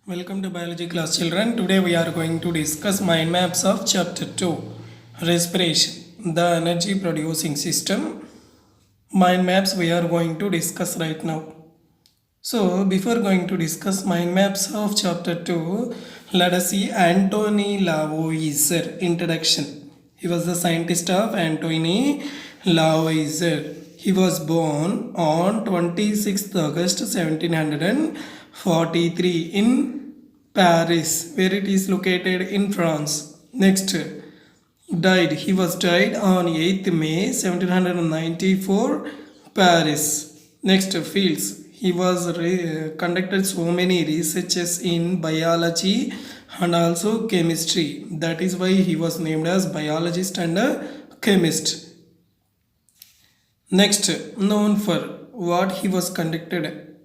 Welcome to biology class children. Today we are going to discuss mind maps of chapter 2 respiration, the energy producing system. Mind maps we are going to discuss right now. So before going to discuss mind maps of chapter 2, let us see Antoni Lavoisier introduction. He was the scientist of Antoni Lavoisier. He was born on 26th August 1743 in Paris, where it is located in France. Next, died. He was died on 8th May 1794, Paris. Next, fields. He was conducted so many researches in biology and also chemistry. That is why he was named as biologist and a chemist. Next, known for what he was conducted,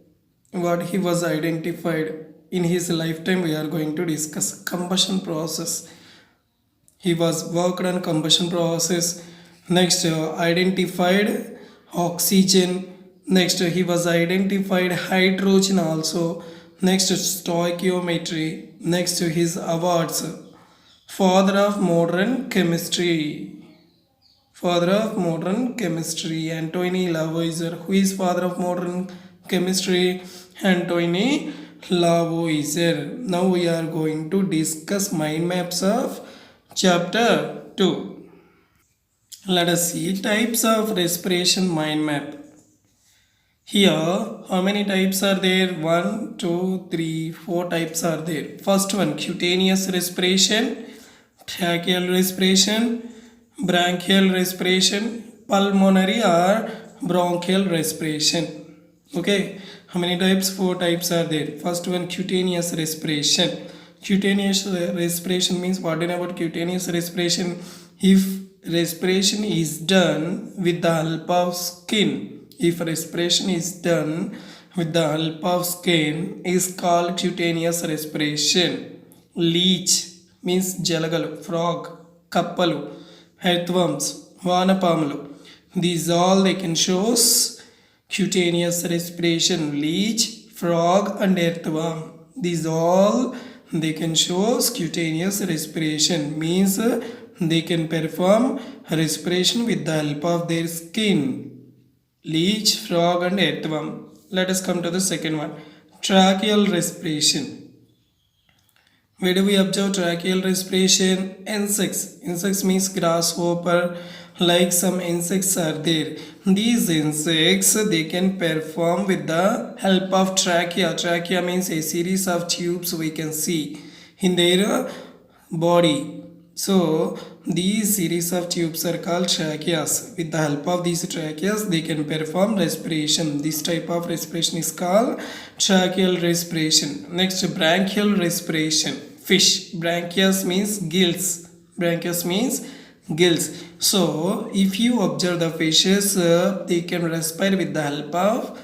what he was identified in his lifetime, we are going to discuss combustion process. He was worked on combustion process. Next, identified oxygen. Next, he was identified hydrogen also. Next, stoichiometry. Next, his awards. Father of modern chemistry. Father of modern chemistry, Antoni Lavoisier. Who is father of modern chemistry? Antoni Lavoisier. Now we are going to discuss mind maps of chapter 2. Let us see types of respiration mind map. Here, how many types are there? 1, 2, 3, 4 types are there. First one, cutaneous respiration, tracheal respiration, bronchial respiration, pulmonary or bronchial respiration. Okay, how many types? 4 types are there. First one, cutaneous respiration. Cutaneous respiration means, what do you know about cutaneous respiration? If respiration is done with the help of skin, if respiration is done with the help of skin, is called cutaneous respiration. Leech means jalagalu, frog, kappalu, earthworms, vanapamuలు. These all they can shows cutaneous respiration. Leech, frog and earthworm. These all they can show cutaneous respiration, means they can perform respiration with the help of their skin. Leech, frog and earthworm. Let us come to the second one, tracheal respiration. Where do we observe tracheal respiration? Insects. Insects means grasshopper, like some insects are there. These insects they can perform with the help of trachea. Trachea means a series of tubes we can see in their body. So these series of tubes are called tracheas. With the help of these tracheas they can perform respiration. This type of respiration is called tracheal respiration. Next, bronchial respiration. Fish. Branchias means gills. Branchias means gills. So if you observe the fishes, they can respire with the help of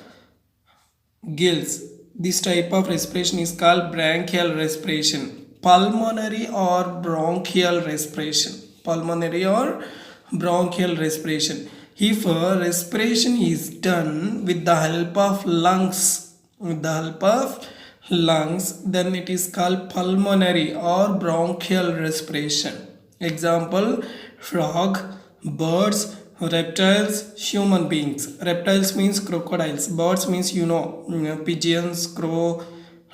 gills. This type of respiration is called bronchial respiration. Pulmonary or bronchial respiration. Pulmonary or bronchial respiration. If respiration is done with the help of lungs, then it is called pulmonary or bronchial respiration. Example, frog, birds, reptiles, human beings. Reptiles means crocodiles, birds means pigeons, crow,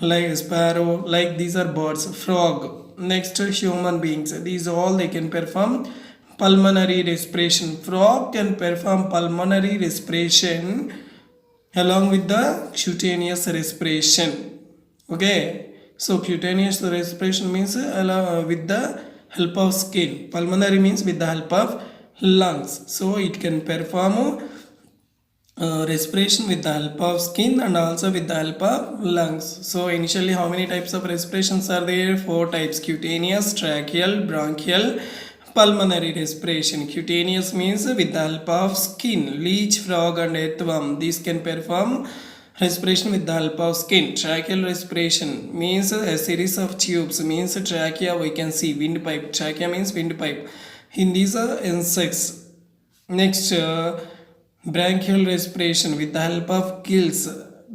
like sparrow, like these are birds. Frog. Next, human beings. These all they can perform pulmonary respiration. Frog can perform pulmonary respiration along with the cutaneous respiration. Okay, so cutaneous respiration means with the help of skin. Pulmonary means with the help of lungs. So it can perform respiration with the help of skin and also with the help of lungs. So initially, how many types of respirations are there? 4 types: cutaneous, tracheal, bronchial, pulmonary respiration. Cutaneous means with the help of skin. Leech, frog and earthworm, these can perform respiration with the help of skin. Tracheal respiration means a series of tubes, means trachea we can see, windpipe. Trachea means windpipe. In these are insects. Next, bronchial respiration with the help of gills.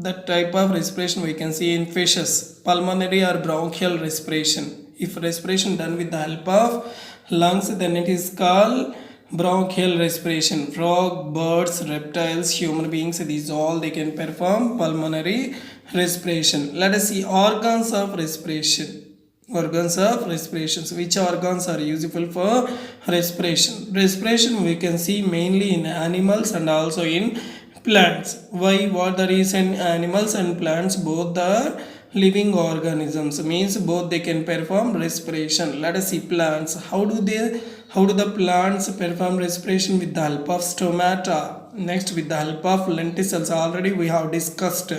That type of respiration we can see in fishes, pulmonary or bronchial respiration. If respiration done with the help of lungs, then it is called bronchial respiration. Frog, birds, reptiles, human beings, these all they can perform pulmonary respiration. Let us see organs of respiration. Organs of respiration. So which organs are useful for respiration? Respiration we can see mainly in animals and also in plants. Why? What the reason? Animals and plants both are living organisms, means both they can perform respiration. Let us see plants. How do the plants perform respiration? With the help of stomata. Next, with the help of lenticels. Already we have discussed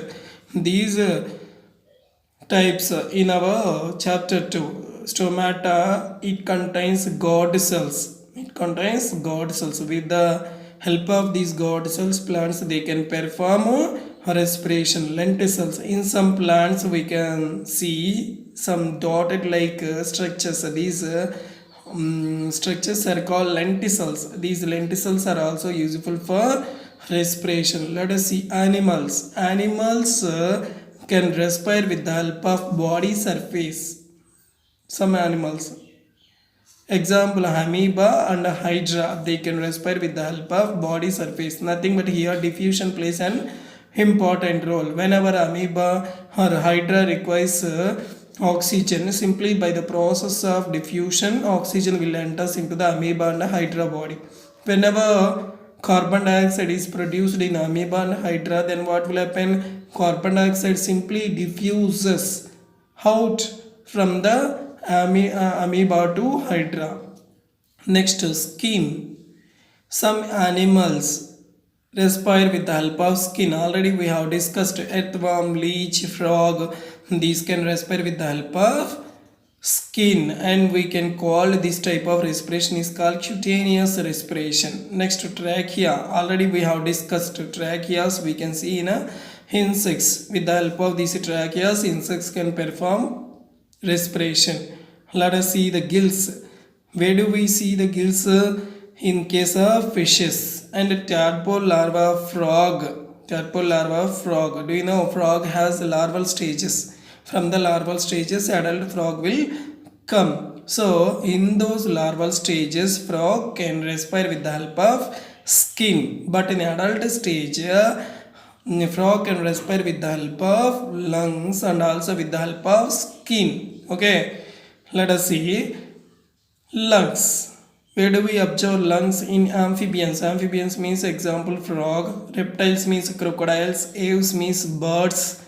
these types in our chapter 2. Stomata, it contains god cells. It contains god cells. With the help of these god cells, plants they can perform respiration. Lenticels, in some plants we can see some dotted like structures. These structures are called lenticels. These lenticels are also useful for respiration. Let us see animals. Animals can respire with the help of body surface. Some animals, example amoeba and hydra, they can respire with the help of body surface. Nothing but here diffusion plays an important role. Whenever amoeba or hydra requires oxygen, simply by the process of diffusion, oxygen will enter into the amoeba and hydra body. Whenever carbon dioxide is produced in amoeba and hydra, then what will happen? Carbon dioxide simply diffuses out from the amoeba to hydra. Next, skin. Some animals respire with the help of skin. Already we have discussed earthworm, leech, frog. These can respire with the help of skin, and we can call this type of respiration is called cutaneous respiration. Next, trachea. Already we have discussed tracheas. We can see in insects. With the help of these tracheas, insects can perform respiration. Let us see the gills. Where do we see the gills? In case of fishes and tadpole larva frog. Tadpole larva frog. Do you know frog has larval stages? From the larval stages, adult frog will come. So in those larval stages, frog can respire with the help of skin. But in adult stage, frog can respire with the help of lungs and also with the help of skin. Okay, let us see lungs. Where do we observe lungs? In amphibians. Amphibians means example frog. Reptiles means crocodiles. Aves means birds.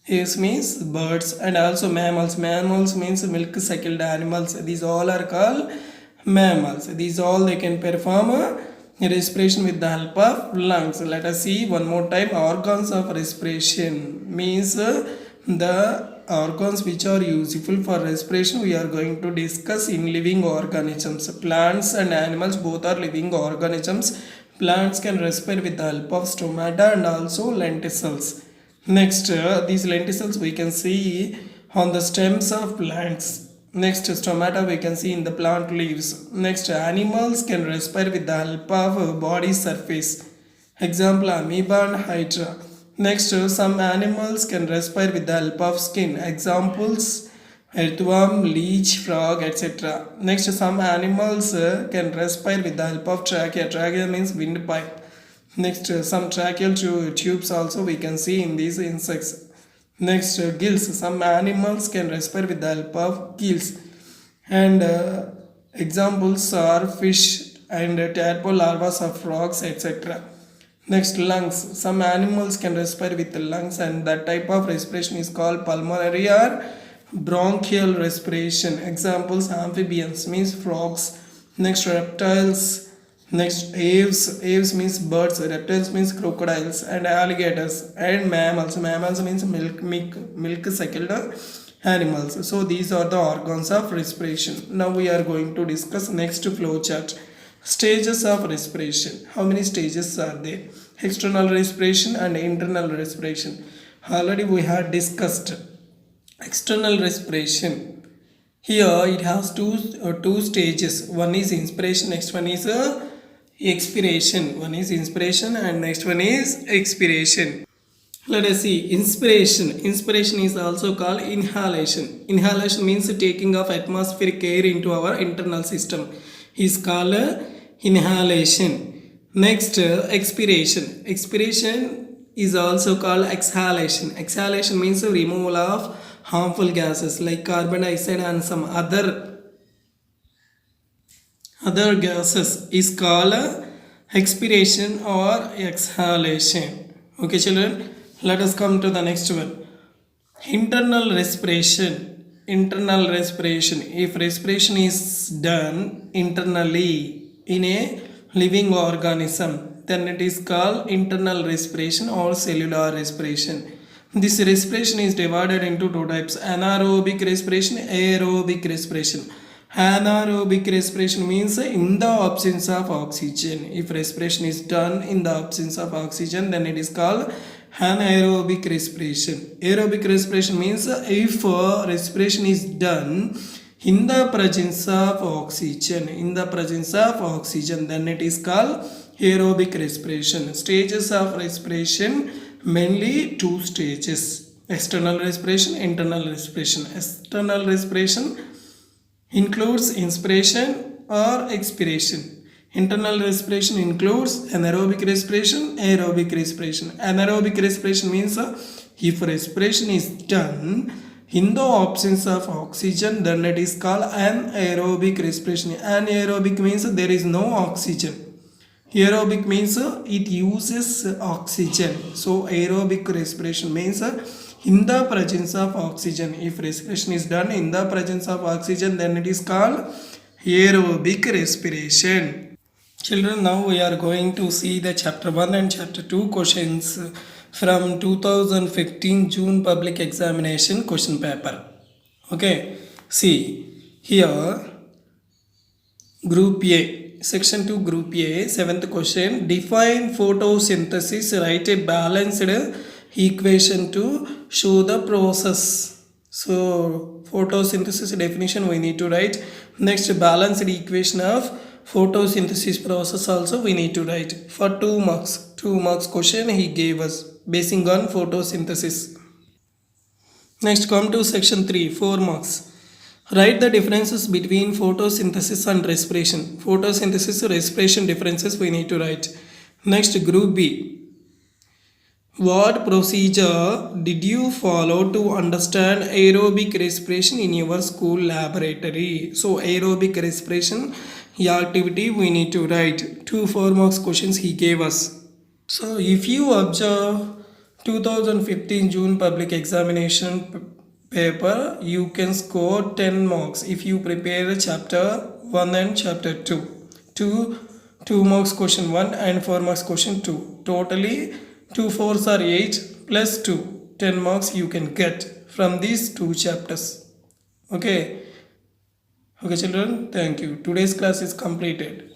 Aves means birds. And also mammals. Mammals means milk suckled animals. These all are called mammals. These all they can perform respiration with the help of lungs. Let us see one more time. Organs of respiration means the organs which are useful for respiration we are going to discuss in living organisms. Plants and animals both are living organisms. Plants can respire with the help of stomata and also lenticels. Next, these lenticels we can see on the stems of plants. Next, stomata we can see in the plant leaves. Next, animals can respire with the help of body surface. Example, amoeba and hydra. Next, some animals can respire with the help of skin. Examples, earthworm, leech, frog, etc. Next, some animals can respire with the help of trachea. Trachea means windpipe. Next, some tracheal tubes also we can see in these insects. Next, gills. Some animals can respire with the help of gills. And examples are fish and tadpole larvae of frogs, etc. Next, lungs. Some animals can respire with the lungs, and that type of respiration is called pulmonary or bronchial respiration. Examples, amphibians means frogs. Next, reptiles. Next, aves. Aves means birds. Reptiles means crocodiles and alligators. And mammals. Mammals means milk suckled animals. So these are the organs of respiration. Now we are going to discuss next flow chart. Stages of respiration. How many stages are there? External respiration and internal respiration. Already we had discussed external respiration. Here it has two stages. One is inspiration, next one is expiration. One is inspiration and next one is expiration. Let us see inspiration. Inspiration is also called inhalation. Inhalation means taking of atmospheric air into our internal system. Is called inhalation. Next, expiration. Expiration is also called exhalation. Exhalation means removal of harmful gases like carbon dioxide and some other gases is called expiration or exhalation. Okay, children, let us come to the next one. Internal respiration. Internal respiration. If respiration is done internally in a living organism, then it is called internal respiration or cellular respiration. This respiration is divided into two types: anaerobic respiration, aerobic respiration. Anaerobic respiration means in the absence of oxygen. If respiration is done in the absence of oxygen, then it is called anaerobic respiration. Aerobic respiration means if respiration is done in the presence of oxygen, then it is called aerobic respiration. Stages of respiration, mainly two stages: external respiration, internal respiration. External respiration includes inspiration or expiration. Internal respiration includes anaerobic respiration, aerobic respiration. Anaerobic respiration means if respiration is done in the absence of oxygen, then it is called anaerobic respiration. Anaerobic means there is no oxygen. Aerobic means it uses oxygen. So aerobic respiration means in the presence of oxygen. If respiration is done in the presence of oxygen, then it is called aerobic respiration. Children, now we are going to see the chapter 1 and chapter 2 questions from 2015 June public examination question paper. Okay, see here group A, section 2 group A, 7th question: define photosynthesis, write a balanced equation to show the process. So photosynthesis definition we need to write. Next, balanced equation of photosynthesis process also we need to write for 2 marks. 2 marks question he gave us basing on photosynthesis. Next, come to section 3, 4 marks. Write the differences between photosynthesis and respiration. Photosynthesis, respiration differences we need to write. Next, group B. What procedure did you follow to understand aerobic respiration in your school laboratory? So aerobic respiration activity we need to write. 2 4 marks questions he gave us. So if you observe 2015 June public examination paper, you can score 10 marks if you prepare chapter 1 and chapter 2. 2 marks question 1 and 4 marks question 2. Totally 2 4s are 8 plus 2. 10 marks you can get from these 2 chapters. Okay. Okay children, thank you. Today's class is completed.